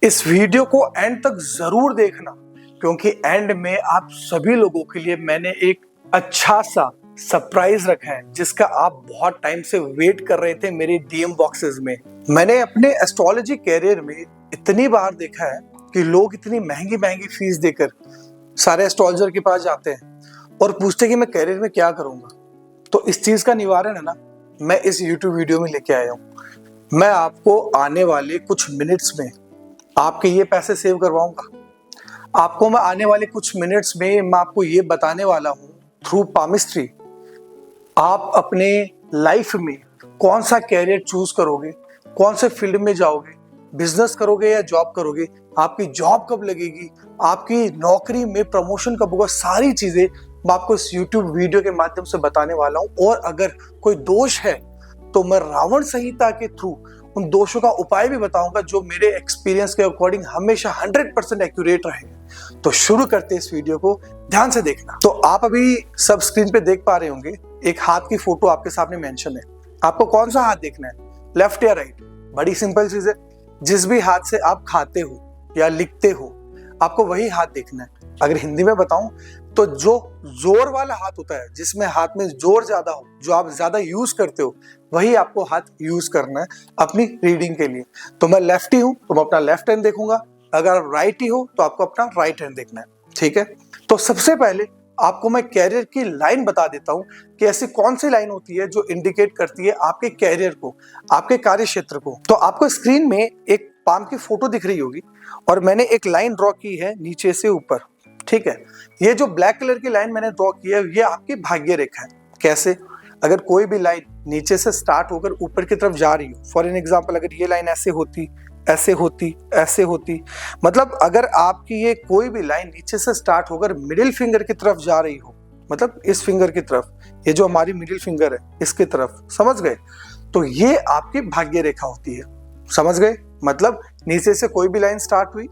इस वीडियो को एंड तक जरूर देखना, क्योंकि एंड में आप सभी लोगों के लिए मैंने एक अच्छा सा सरप्राइज रखा है, जिसका आप बहुत टाइम से वेट कर रहे थे मेरे डीएम बॉक्सेस में। मैंने अपने एस्ट्रोलॉजी कैरियर में इतनी बार देखा है कि लोग इतनी महंगी महंगी फीस देकर सारे एस्ट्रोलॉजर के पास जाते हैं और पूछते हैं कि मैं कैरियर में क्या करूंगा। तो इस चीज का निवारण है ना, मैं इस यूट्यूब वीडियो में लेके आया हूं। मैं आपको आने वाले कुछ मिनट्स में आपके ये पैसे सेव करवाऊंगा। आपको मैं आने वाले कुछ मिनट्स में मैं आपको ये बताने वाला हूं, थ्रू पामिस्ट्री आप अपने लाइफ में कौन सा कैरियर चूज करोगे, कौन से फील्ड में जाओगे, बिजनेस करोगे या जॉब करोगे, आपकी जॉब कब लगेगी, आपकी नौकरी में प्रमोशन कब होगा, सारी चीजें मैं आपको इस यूट्यूब वीडियो के माध्यम से बताने वाला हूं। और अगर कोई दोष है तो मैं रावण संहिता के थ्रू उन दोषों का उपाय भी बताऊंगा, जो मेरे एक्सपीरियंस के अकॉर्डिंग हमेशा 100% एक्यूरेट रहे। तो शुरू करते हैं इस वीडियो को, ध्यान से देखना। तो आप अभी सब स्क्रीन पे देख पा रहे होंगे, एक हाथ की फोटो आपके सामने मेंशन है। आपको कौन सा हाथ देखना है, लेफ्ट या राइट? बड़ी सिंपल चीज है, जिस भी हाथ से आप खाते हो या लिखते हो आपको वही हाथ देखना है। अगर हिंदी में बताऊं तो जो जोर वाला हाथ होता है, जिसमें हाथ में जोर ज्यादा हो, जो आप ज्यादा यूज करते हो, वही आपको हाथ यूज करना है अपनी रीडिंग के लिए। तो मैं लेफ्टी हूं तो मैं अपना लेफ्ट हैंड देखूंगा, अगर आप राइटी हो तो आपको अपना राइट हैंड देखना है, ठीक है? तो सबसे पहले आपको मैं कैरियर की लाइन बता देता हूं कि ऐसी कौन सी लाइन होती है जो इंडिकेट करती है आपके कैरियर को, आपके कार्य क्षेत्र को। तो आपको स्क्रीन में एक पाम की फोटो दिख रही होगी और मैंने एक लाइन ड्रॉ की है नीचे से ऊपर, ठीक है? ये जो ब्लैक कलर की लाइन मैंने ड्रॉ की है ये आपकी भाग्य रेखा है। कैसे? अगर कोई भी लाइन नीचे से स्टार्ट होकर ऊपर की तरफ जा रही हो, फॉर एन एग्जांपल अगर ये लाइन ऐसे होती, ऐसे होती, ऐसे होती, मतलब अगर आपकी ये कोई भी लाइन नीचे से स्टार्ट होकर मिडिल फिंगर की तरफ जा रही हो, मतलब इस फिंगर की तरफ, ये जो हमारी मिडिल फिंगर है इसकी तरफ, समझ गए? तो ये आपकी भाग्य रेखा होती है, समझ गए? मतलब नीचे से कोई भी लाइन स्टार्ट हुई,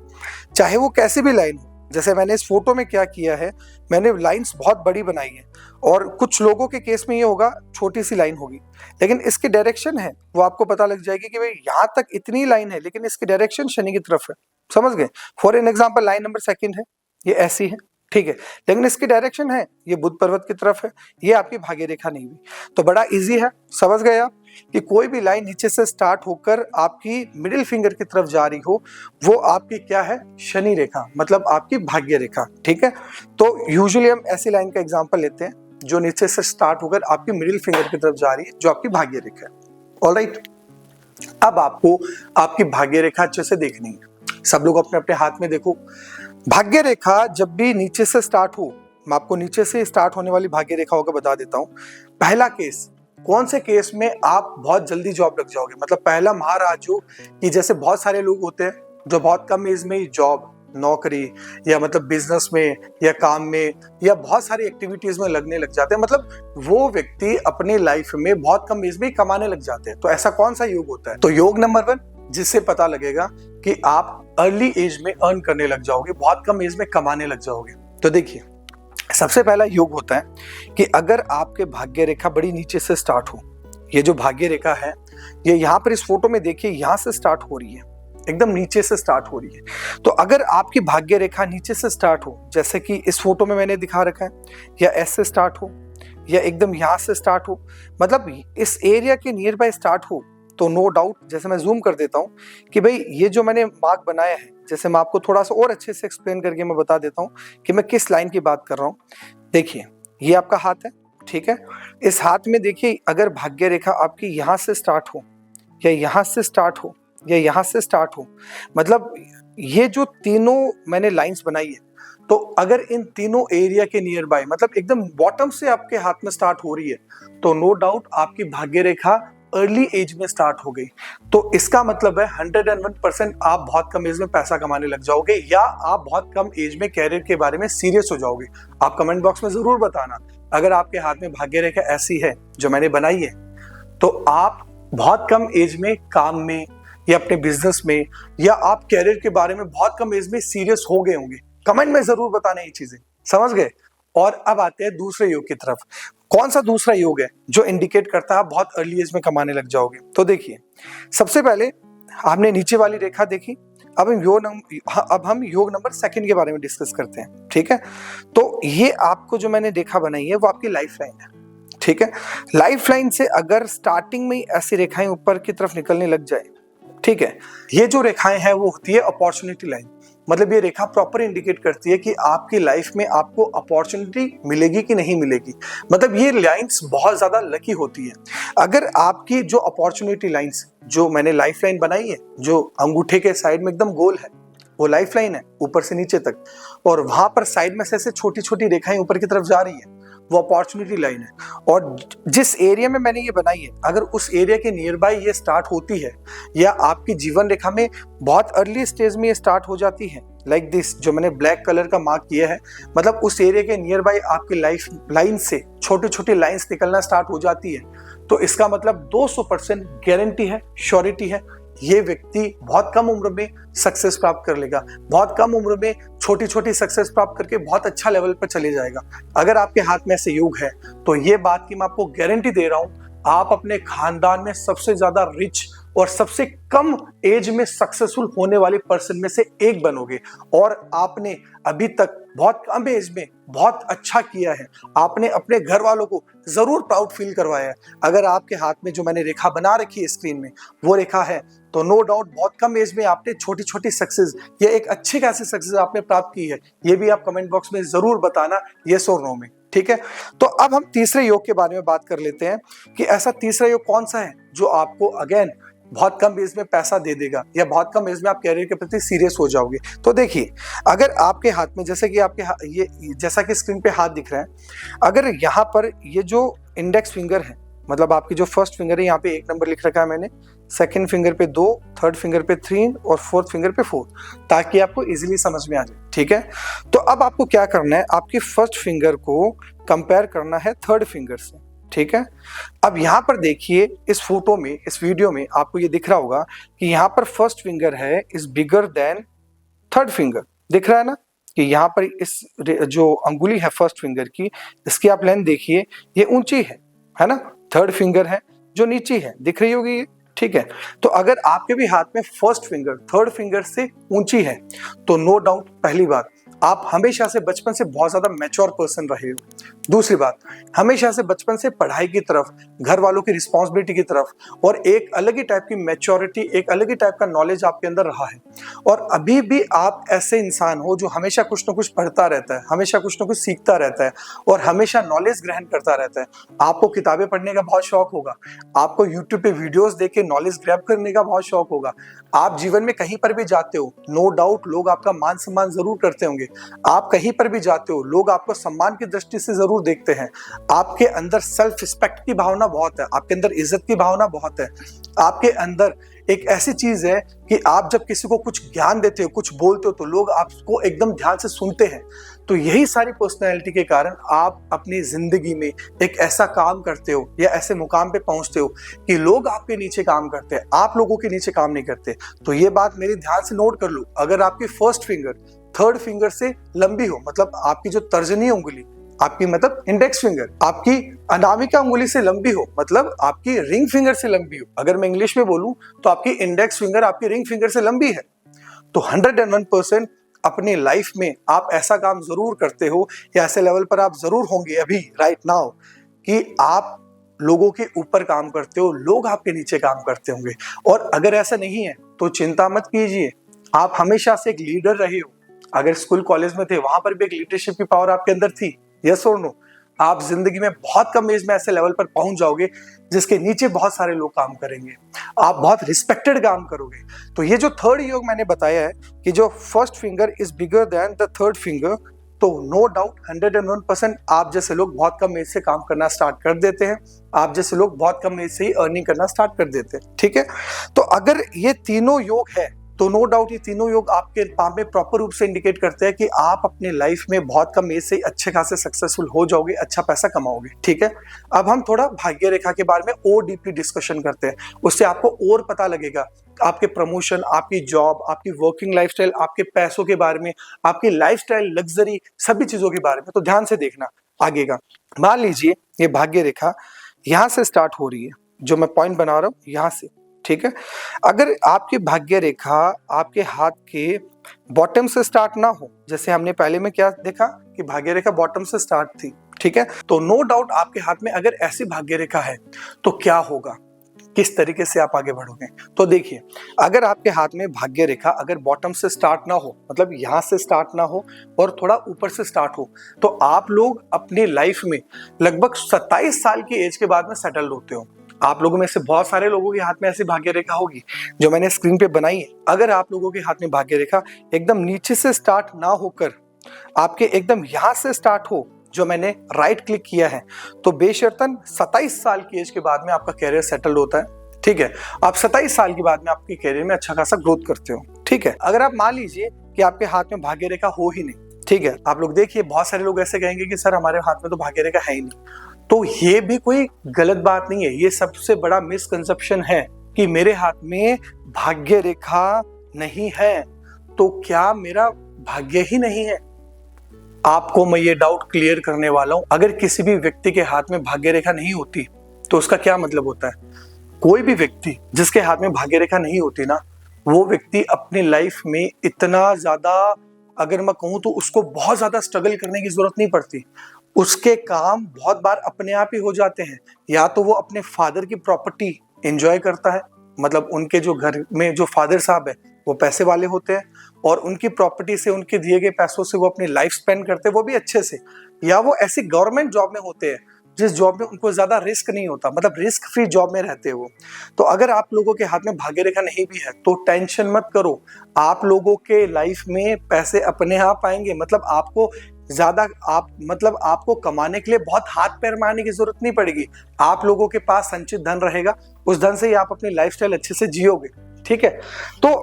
चाहे वो कैसी भी लाइन हो। जैसे मैंने इस फोटो में क्या किया है, मैंने लाइंस बहुत बड़ी बनाई है, और कुछ लोगों के केस में ये होगा छोटी सी लाइन होगी, लेकिन इसकी डायरेक्शन है वो आपको पता लग जाएगी कि भाई यहाँ तक इतनी लाइन है, लेकिन इसकी डायरेक्शन शनि की तरफ है, समझ गए? For an example line number 2 है, ये ऐसी है, ठीक है, लेकिन इसकी डायरेक्शन है ये बुध पर्वत की तरफ है, ये आपकी भाग्य रेखा नहीं हुई। तो बड़ा इजी है, समझ गए आप कि कोई भी लाइन नीचे से स्टार्ट होकर आपकी मिडिल फिंगर की तरफ जा रही हो, वो आपकी क्या है? शनि रेखा, मतलब आपकी भाग्य रेखा, ठीक है? तो यूजुअली हम ऐसी लाइन का एग्जांपल लेते हैं जो नीचे से स्टार्ट होकर आपकी मिडिल फिंगर की तरफ जा रही है, जो आपकी भाग्य रेखा है। ऑलराइट, अब आपको आपकी भाग्य रेखा अच्छे से देखनी है। सब लोग अपने अपने हाथ में देखो। भाग्य रेखा जब भी नीचे से स्टार्ट हो, मैं आपको नीचे से स्टार्ट होने वाली भाग्य रेखाओं का बता देता हूं। पहला केस, कौन से केस में आप बहुत जल्दी जॉब लग जाओगे, मतलब पहला महाराजू कि जैसे बहुत सारे लोग होते हैं जो बहुत कम एज में ही जॉब, नौकरी या मतलब बिजनेस में या काम में या बहुत सारी एक्टिविटीज में लगने लग जाते हैं, मतलब वो व्यक्ति अपनी लाइफ में बहुत कम एज में ही कमाने लग जाते हैं। तो ऐसा कौन सा योग होता है? तो योग नंबर 1, जिससे पता लगेगा कि आप अर्ली एज में अर्न करने लग जाओगे, बहुत कम एज में कमाने लग जाओगे। तो देखिए, सबसे पहला योग होता है कि अगर आपके भाग्य रेखा बड़ी नीचे से स्टार्ट हो, ये जो भाग्य रेखा है ये यहाँ पर इस फोटो में देखिए यहाँ से स्टार्ट हो रही है, एकदम नीचे से स्टार्ट हो रही है। तो अगर आपकी भाग्य रेखा नीचे से स्टार्ट हो, जैसे कि इस फोटो में मैंने दिखा रखा है, या ऐसे स्टार्ट हो या एकदम यहाँ से स्टार्ट हो, मतलब इस एरिया के नियर बाय स्टार्ट हो, तो नो डाउट, जैसे मैं जूम कर देता हूँ कि भाई ये जो मैंने मार्क बनाया है, जैसे मैं आपको थोड़ा सा और अच्छे से एक्सप्लेन करके मैं बता देता हूँ कि मैं किस लाइन की बात कर रहा हूँ। देखिए, ये आपका हाथ है, ठीक है? इस हाथ में देखिए, अगर भाग्य रेखा आपकी यहाँ से स्टार्ट हो या यहाँ से स्टार्ट हो या यहाँ से स्टार्ट हो, मतलब ये जो तीनों मैंने लाइंस बनाई है, तो अगर इन तीनों एरिया के नियर बाय, मतलब एकदम बॉटम से आपके हाथ में स्टार्ट हो रही है, तो नो डाउट आपकी भाग्य रेखा अर्ली एज में स्टार्ट हो गई। तो इसका मतलब है 101% आप बहुत कम एज में पैसा कमाने लग जाओगे, या आप बहुत कम एज में कैरियर के बारे में सीरियस हो जाओगे। आप कमेंट बॉक्स में जरूर बताना, अगर आपके हाथ में भाग्य रेखा ऐसी है जो मैंने बनाई है, तो आप बहुत कम एज में काम में या अपने बिजनेस में या आप कैरियर के बारे में बहुत कम एज में सीरियस हो गए होंगे। कमेंट में जरूर बताना ये चीजें, समझ गए? और अब आते हैं दूसरे योग की तरफ। कौन सा दूसरा योग है जो इंडिकेट करता है आप बहुत अर्ली एज में कमाने लग जाओगे? तो देखिए, सबसे पहले आपने नीचे वाली रेखा देखी, अब हम योग नंबर सेकंड के बारे में डिस्कस करते हैं, ठीक है। तो ये आपको जो मैंने रेखा बनाई है वो आपकी लाइफ लाइन है, ठीक है। लाइफ लाइन से अगर स्टार्टिंग में ही ऐसी रेखाएं ऊपर की तरफ निकलने लग जाए, ठीक है, ये जो रेखाएं हैं वो होती है अपॉर्चुनिटी लाइन। मतलब ये रेखा प्रॉपर इंडिकेट करती है कि आपकी लाइफ में आपको अपॉर्चुनिटी मिलेगी कि नहीं मिलेगी। मतलब ये लाइंस बहुत ज्यादा लकी होती है। अगर आपकी जो अपॉर्चुनिटी लाइंस जो मैंने लाइफ लाइन बनाई है, जो अंगूठे के साइड में एकदम गोल है, वो लाइफ लाइन है ऊपर से नीचे तक, और वहां पर साइड में से ऐसे छोटी छोटी रेखाएं ऊपर की तरफ जा रही है, वो अपॉर्चुनिटी लाइन है। और जिस एरिया में मैंने ये बनाई है, अगर उस एरिया के नियर बाय ये स्टार्ट होती है या आपकी जीवन रेखा में बहुत अर्ली स्टेज में ये स्टार्ट हो जाती है, लाइक दिस जो मैंने ब्लैक कलर का मार्क किया है, मतलब उस एरिया के नियर बाय आपकी लाइफ लाइन से छोटी छोटी लाइंस निकलना स्टार्ट हो जाती है, तो इसका मतलब 200% गारंटी है, श्योरिटी है, ये व्यक्ति बहुत कम उम्र में सक्सेस प्राप्त कर लेगा, बहुत कम उम्र में छोटी छोटी सक्सेस प्राप्त करके बहुत अच्छा लेवल पर चले जाएगा। अगर आपके हाथ में ऐसे योग है तो ये बात की मैं आपको गारंटी दे रहा हूं, आप अपने खानदान में सबसे ज्यादा रिच और सबसे कम एज में सक्सेसफुल होने वाले पर्सन में से एक बनोगे। और आपने अभी तक बहुत कम एज में बहुत अच्छा किया है, आपने अपने घर वालों को जरूर प्राउड फील करवाया है। अगर आपके हाथ में जो मैंने रेखा बना रखी है स्क्रीन में वो रेखा है, तो नो डाउट बहुत कम एज में आपने छोटी छोटी सक्सेस या एक अच्छी खासी सक्सेस आपने प्राप्त की है। ये भी आप कमेंट बॉक्स में जरूर बताना, यस और नो में, ठीक है। तो अब हम तीसरे योग के बारे में बात कर लेते हैं कि ऐसा तीसरा योग कौन सा है जो आपको अगेन बहुत कम एज में पैसा दे देगा या बहुत कम एज में आप कैरियर के प्रति सीरियस हो जाओगे। तो देखिए, अगर आपके हाथ में जैसे कि ये जैसा कि स्क्रीन पे हाथ दिख रहा है, अगर यहाँ पर ये जो इंडेक्स फिंगर है, मतलब आपकी जो फर्स्ट फिंगर है, यहाँ पे 1 नंबर लिख रखा है मैंने, सेकंड फिंगर पे 2, थर्ड फिंगर पे 3 और फोर्थ फिंगर पे 4, ताकि आपको इजीली समझ में आ जाए, ठीक है। तो अब आपको क्या करना है, आपकी फर्स्ट फिंगर को कंपेयर करना है थर्ड फिंगर से, ठीक है। अब यहाँ पर देखिए, इस फोटो में, इस वीडियो में आपको ये दिख रहा होगा कि यहाँ पर फर्स्ट फिंगर है is bigger than third finger, दिख रहा है ना, कि यहाँ पर इस जो अंगुली है फर्स्ट फिंगर की, इसकी आप लेंथ देखिए, ये ऊंची है ना। थर्ड फिंगर है जो नीची है, दिख रही होगी ये, ठीक है। तो अगर आपके भी हाथ में फर्स्ट फिंगर थर्ड फिंगर से ऊंची है, तो नो डाउट पहली बात, आप हमेशा से बचपन से बहुत ज्यादा मैच्योर पर्सन रहे हो। दूसरी बात, हमेशा से बचपन से पढ़ाई की तरफ, घर वालों की रिस्पॉन्सिबिलिटी की तरफ, और एक अलग ही टाइप की मैच्योरिटी, एक अलग ही टाइप का नॉलेज आपके अंदर रहा है। और अभी भी आप ऐसे इंसान हो जो हमेशा कुछ ना कुछ पढ़ता रहता है, हमेशा कुछ ना कुछ सीखता रहता है और हमेशा नॉलेज ग्रहण करता रहता है। आपको किताबें पढ़ने का बहुत शौक होगा, आपको यूट्यूब पे वीडियोस देख के नॉलेज ग्रैब करने का बहुत शौक होगा। आप जीवन में कहीं पर भी जाते हो, नो डाउट लोग आपका मान सम्मान जरूर करते होंगे। आप कहीं पर भी जाते हो, लोग आपको सम्मान की दृष्टि से जरूर देखते हैं। आपके अंदर सेल्फ रिस्पेक्ट की भावना बहुत है, आपके अंदर इज्जत की भावना बहुत है, आपके अंदर एक ऐसी चीज है कि आप जब किसी को कुछ ज्ञान देते हो, कुछ बोलते हो, तो लोग आपको एकदम ध्यान से सुनते हैं। तो यही सारी पर्सनैलिटी के कारण आप अपनी जिंदगी में एक ऐसा काम करते हो या ऐसे मुकाम पे पहुंचते हो कि लोग आपके नीचे काम करते हैं, आप लोगों के नीचे काम नहीं करते। तो ये बात मेरे ध्यान से नोट कर लो, अगर आपकी फर्स्ट फिंगर थर्ड फिंगर से लंबी हो, मतलब आपकी जो तर्जनी उंगली, आपकी मतलब इंडेक्स फिंगर आपकी अनामिका उंगली से लंबी हो, मतलब आपकी रिंग फिंगर से लंबी हो, अगर मैं इंग्लिश में बोलूं तो आपकी इंडेक्स फिंगर आपकी रिंग फिंगर से लंबी है, तो 101% अपने लाइफ में आप ऐसा काम जरूर करते हो या ऐसे लेवल पर आप जरूर होंगे अभी राइट नाउ कि आप लोगों के ऊपर काम करते हो, लोग आपके नीचे काम करते होंगे। और अगर ऐसा नहीं है तो चिंता मत कीजिए, आप हमेशा से एक लीडर रहे हो। अगर स्कूल कॉलेज में थे वहां पर भी एक लीडरशिप की पावर आपके अंदर थी, यस और नो। आप जिंदगी में बहुत कम एज में ऐसे लेवल पर पहुंच जाओगे जिसके नीचे बहुत सारे लोग काम करेंगे, आप बहुत रिस्पेक्टेड काम करोगे। तो ये जो थर्ड योग मैंने बताया है कि जो first finger is bigger than the third finger, तो नो डाउट 101% आप जैसे लोग बहुत कम एज से काम करना स्टार्ट कर देते हैं, आप जैसे लोग बहुत कम एज से ही अर्निंग करना स्टार्ट कर देते हैं, ठीक है। तो अगर ये तीनों योग है तो नो डाउट ये तीनों योग आपके काम में प्रॉपर रूप से इंडिकेट करते हैं कि आप अपने लाइफ में बहुत कम एज से अच्छे खासे सक्सेसफुल हो जाओगे, अच्छा पैसा कमाओगे, ठीक है। अब हम थोड़ा भाग्य रेखा के बारे में और डीपली डिस्कशन करते हैं, उससे आपको और पता लगेगा आपके प्रमोशन, आपकी जॉब, आपकी वर्किंग लाइफस्टाइल, आपके पैसों के बारे में, आपकी लाइफस्टाइल, लग्जरी, सभी चीजों के बारे में। तो ध्यान से देखना आगे का। मान लीजिए ये भाग्य रेखा यहाँ से स्टार्ट हो रही है, जो मैं पॉइंट बना रहा हूँ यहाँ से, ठीक है। अगर आपकी भाग्य रेखा आपके हाथ के बॉटम से स्टार्ट ना हो, जैसे हमने पहले में क्या देखा कि भाग्य रेखा बॉटम से स्टार्ट थी, ठीक है, तो नो डाउट आपके हाथ में अगर ऐसी भाग्य रेखा है तो क्या होगा, किस तरीके से आप आगे बढ़ोगे। तो देखिए, अगर आपके हाथ में भाग्य रेखा अगर बॉटम से स्टार्ट ना हो, मतलब यहां से स्टार्ट ना हो और थोड़ा ऊपर से स्टार्ट हो, तो आप लोग अपनी लाइफ में लगभग 27 साल की एज के बाद में सेटल होते हो। आप लोगों में से बहुत सारे लोगों के हाथ में ऐसी भाग्य रेखा होगी जो मैंने स्क्रीन पे बनाई है। अगर आप लोगों के हाथ में भाग्य रेखा एकदम नीचे से स्टार्ट ना होकर आपके एकदम यहां से स्टार्ट हो, जो मैंने राइट क्लिक किया है, तो बेशर्तन 27 साल की एज के बाद में आपका कैरियर सेटल्ड होता है, ठीक है। आप 27 साल के बाद में आपके कैरियर में अच्छा खासा ग्रोथ करते हो, ठीक है। अगर आप मान लीजिए कि आपके हाथ में भाग्य रेखा हो ही नहीं, ठीक है, आप लोग देखिए बहुत सारे लोग ऐसे कहेंगे कि सर हमारे हाथ में तो भाग्य रेखा है ही नहीं। तो ये भी कोई गलत बात नहीं है, ये सबसे बड़ा मिसकंसेप्शन है कि मेरे हाथ में भाग्य रेखा नहीं है तो क्या मेरा भाग्य ही नहीं है। आपको मैं ये डाउट क्लियर करने वाला हूं, अगर किसी भी व्यक्ति के हाथ में भाग्य रेखा नहीं होती तो उसका क्या मतलब होता है। कोई भी व्यक्ति जिसके हाथ में भाग्य रेखा नहीं होती ना, वो व्यक्ति अपनी लाइफ में इतना ज्यादा, अगर मैं कहूं तो उसको बहुत ज्यादा स्ट्रगल करने की जरूरत नहीं पड़ती। उसके काम बहुत बार अपने आप ही हो जाते हैं। या तो वो अपने फादर की प्रॉपर्टी एंजॉय करता है, मतलब उनके जो घर में जो फादर साहब है वो पैसे वाले होते हैं और उनकी प्रॉपर्टी से, उनके दिए गए पैसों से वो अपनी लाइफ स्पेंड करते हैं, वो भी अच्छे से। या वो ऐसी गवर्नमेंट जॉब में होते हैं जिस जॉब में उनको ज्यादा रिस्क नहीं होता, मतलब रिस्क फ्री जॉब में रहते हैं वो। तो अगर आप लोगों के हाथ में भाग्य रेखा नहीं भी है तो टेंशन मत करो, आप लोगों के लाइफ में पैसे अपने आप आएंगे। मतलब आपको ज्यादा आपको कमाने के लिए बहुत हाथ पैर मारने की जरूरत नहीं पड़ेगी। आप लोगों के पास संचित धन रहेगा, उस धन से ही आप अपनी लाइफस्टाइल अच्छे से जियोगे, ठीक है। तो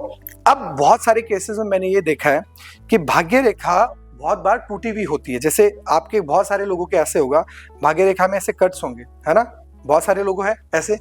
अब बहुत सारे केसेस में मैंने ये देखा है कि भाग्य रेखा बहुत बार टूटी हुई होती है। जैसे आपके बहुत सारे लोगों के ऐसे होगा, भाग्य रेखा में ऐसे कट्स होंगे, है ना, बहुत सारे लोग हैं ऐसे।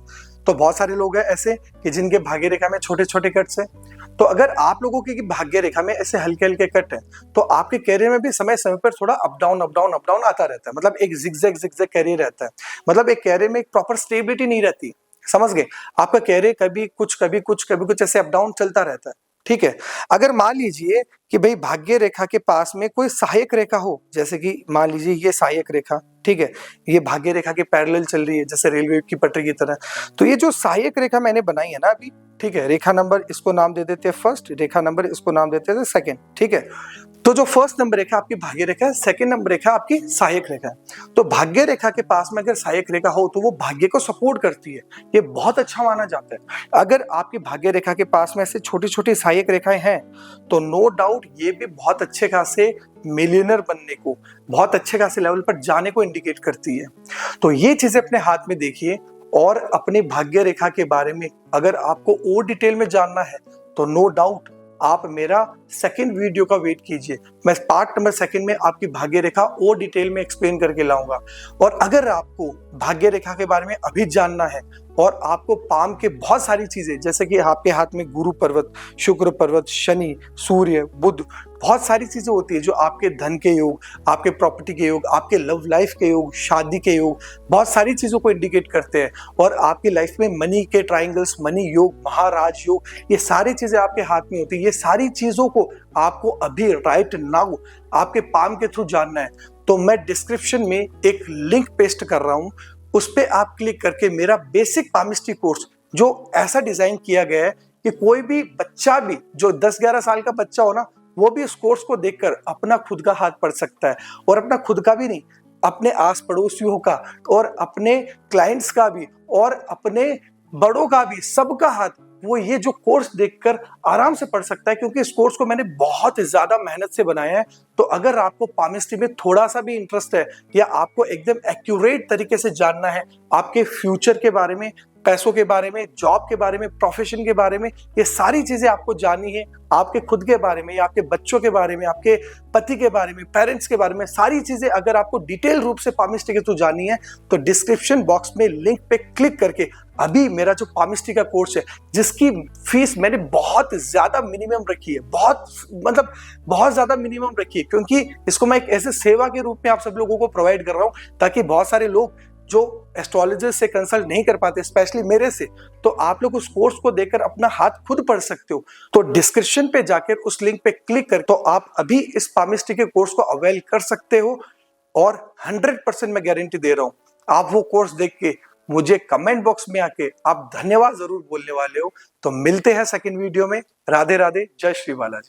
तो बहुत सारे लोग हैं ऐसे कि जिनके भाग्य रेखा में छोटे छोटे कट्स हैं। तो अगर आप लोगों की भाग्य रेखा में ऐसे हल्के हल्के कट है तो आपके कैरियर में भी समय समय पर थोड़ा अप डाउन आता रहता है। मतलब एक जिगजैग कैरियर रहता है, मतलब एक कैरियर में एक प्रॉपर स्टेबिलिटी नहीं रहती, समझ गए। आपका कैरियर कभी कुछ ऐसे अप डाउन चलता रहता है, ठीक है। अगर मान लीजिए कि भाई भाग्य रेखा के पास में कोई सहायक रेखा हो, जैसे कि मान लीजिए ये सहायक रेखा, ठीक है, ये भाग्य रेखा के पैरेलल चल रही है जैसे रेलवे की पटरी की तरह। तो ये जो सहायक रेखा मैंने बनाई है ना अभी, ठीक है, रेखा नंबर इसको नाम दे देते हैं फर्स्ट, रेखा नंबर इसको नाम देते हैं सेकंड, ठीक है। तो जो फर्स्ट नंबर रेखा आपकी भाग्य रेखा है, सेकंड नंबर रेखा आपकी सहायक रेखा है। तो भाग्य रेखा के पास में अगर सहायक रेखा हो तो वो भाग्य को सपोर्ट करती है, ये बहुत अच्छा माना जाता है। अगर आपकी भाग्य रेखा के पास में ऐसे छोटी छोटी सहायक रेखाएं हैं तो नो डाउट ये भी बहुत अच्छे खासे मिलियनर बनने को, बहुत अच्छे खासे लेवल पर जाने को इंडिकेट करती है। तो ये चीजें अपने हाथ में देखिए और अपने भाग्य रेखा के बारे में अगर आपको और डिटेल में जानना है तो नो डाउट आप मेरा सेकंड वीडियो का वेट कीजिए। मैं पार्ट नंबर सेकंड में आपकी भाग्य रेखा और डिटेल में एक्सप्लेन करके लाऊंगा। और अगर आपको भाग्य रेखा के बारे में अभी जानना है और आपको पाम के बहुत सारी चीजें, जैसे कि आपके हाथ में गुरु पर्वत, शुक्र पर्वत, शनि, सूर्य, बुध, बहुत सारी चीजें होती है जो आपके धन के योग, आपके प्रॉपर्टी के योग, आपके लव लाइफ के योग, शादी के योग, बहुत सारी चीजों को इंडिकेट करते हैं। और आपकी लाइफ में मनी के ट्राइंगल्स, मनी योग, महाराज योग, ये सारी चीजें आपके हाथ में होती है। ये सारी चीजों को आपको अभी राइट नाउ आपके पाम के थ्रू जानना है तो मैं डिस्क्रिप्शन में एक लिंक पेस्ट कर रहा हूं, उस पर आप क्लिक करके मेरा बेसिक पामिस्ट्री कोर्स जो ऐसा डिजाइन किया गया है कि कोई भी बच्चा भी जो 10-11 साल का बच्चा हो ना, वो भी इस कोर्स को देखकर अपना खुद का हाथ पढ़ सकता है। और अपना खुद का भी नहीं, अपने आस पड़ोसियों का और अपने क्लाइंट्स का भी और अपने बड़ों का भी, सबका हाथ वो ये जो कोर्स देखकर आराम से पढ़ सकता है, क्योंकि इस कोर्स को मैंने बहुत ज्यादा मेहनत से बनाया है। तो अगर आपको पामिस्ट्री में थोड़ा सा भी इंटरेस्ट है या आपको एकदम एक्यूरेट तरीके से जानना है आपके फ्यूचर के बारे में, पैसों के बारे में, जॉब के बारे में, प्रोफेशन के बारे में, ये सारी चीजें आपको जाननी है, आपके खुद के बारे में या आपके बच्चों के बारे में, आपके पति के बारे में, पेरेंट्स के बारे में, सारी चीजें अगर आपको डिटेल रूप से पामिस्ट्री के थ्रू जाननी है तो डिस्क्रिप्शन बॉक्स में लिंक पे क्लिक करके अभी मेरा जो पामिस्ट्री का कोर्स है, जिसकी फीस मैंने बहुत ज्यादा मिनिमम रखी है, बहुत ज्यादा मिनिमम रखी है, क्योंकि इसको मैं एक ऐसे सेवा के रूप में आप सब लोगों को प्रोवाइड कर रहा हूं ताकि बहुत सारे लोग जो एस्ट्रोलॉजर से कंसल्ट नहीं कर पाते, स्पेशली मेरे से, तो आप लोग उस कोर्स को देखकर अपना हाथ खुद पढ़ सकते हो। तो डिस्क्रिप्शन पे जाकर उस लिंक पे क्लिक कर तो आप अभी इस पामिस्ट्री के कोर्स को अवेल कर सकते हो। और 100% मैं गारंटी दे रहा हूं, आप वो कोर्स देख के मुझे कमेंट बॉक्स में आके आप धन्यवाद जरूर बोलने वाले हो। तो मिलते हैं सेकंड वीडियो में। राधे राधे, जय श्री बालाजी।